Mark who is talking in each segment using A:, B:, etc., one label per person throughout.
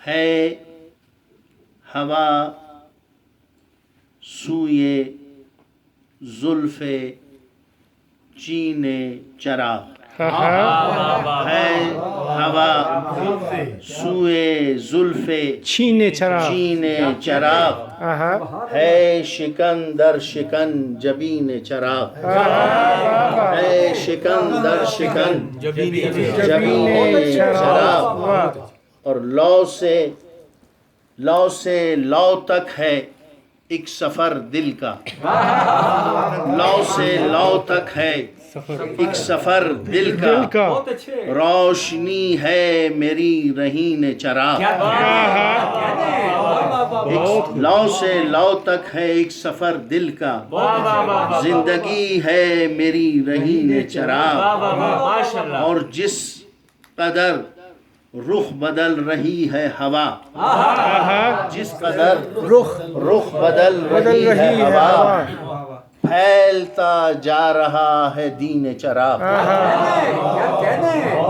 A: ہے ہوا سوئے زلف چین چراغ، ہے ہوا سوئے زلف
B: چین چراغ،
A: چراغ، ہے شکن در شکن جبین چراغ، ہے شکن در شکن جبین چراغ، اور لو سے لو تک ہے ایک سفر دل کا، لو سے لو تک ہے ایک سفر دل کا، روشنی ہے میری رہین چراغ، لو سے لو تک ہے ایک سفر دل کا، زندگی ہے میری رہین چراغ، اور جس قدر رخ بدل رہی ہے ہوا، جس قدر رخ بدل رہی ہے ہوا، پھیلتا جا رہا ہے دین چراغ،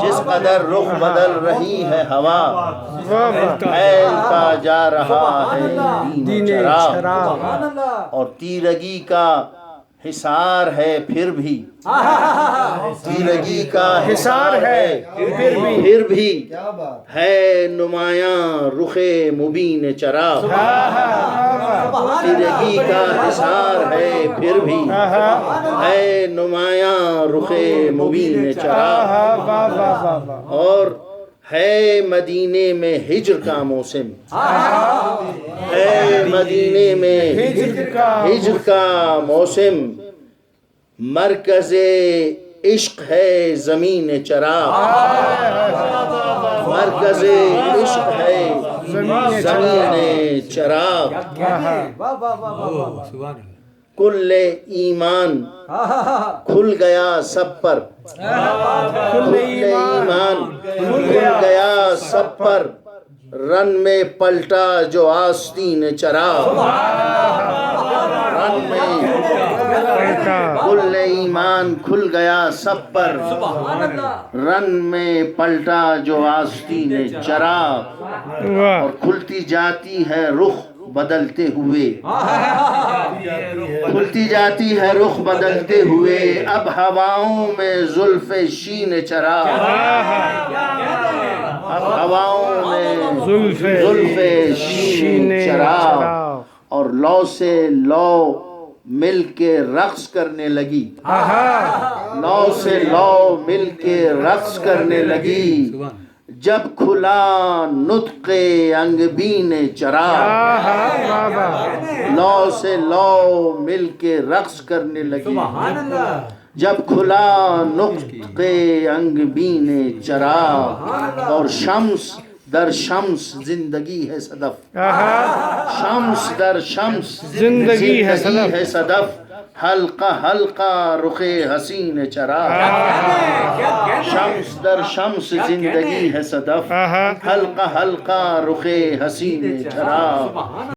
A: جس قدر رخ بدل رہی ہے ہوا، پھیلتا جا رہا ہے دین چراغ، اور تیرگی کا حصار ہے پھر بھی، تیرگی کا حصار ہے پھر بھی، ہے نمایاں رخ مبین چراغ، تیرگی کا حصار ہے پھر بھی، ہے نمایاں رخ مبین چراغ، اور ہے مدینے میں ہجر کا موسم، ہے مدینے میں ہجر کا موسم، مرکز عشق ہے زمین چراغ، مرکز عشق ہے زمین چراغ، کل ایمان کھل گیا سب پر، کل ایمان کھل گیا سب پر، رن میں پلٹا جو آستین چراغ، رن میں کل ایمان کھل گیا سب پر، رن میں پلٹا جو آستین چراغ، اور کھلتی جاتی ہے رخ بدلتے ہوئے، کھلتی جاتی ہے رخ بدلتے ہوئے، اب ہواؤں میں زلف شین چراغ، اب ہواؤں میں زلف شین چراغ، اور لو سے لو مل کے رقص کرنے لگی، لو سے لو مل کے رقص کرنے لگی، جب کھلا نطق انگبین چراغ، لو سے لو مل کے رقص کرنے لگی، جب کھلا نطق انگبین چراغ، اور شمس در شمس زندگی ہے صدف، شمس در شمس زندگی ہے صدف، حلقہ حلقہ رخ حسین چراغ، شمس در شمس زندگی ہے صدف، حلقہ حلقہ رخ حسین چراغ۔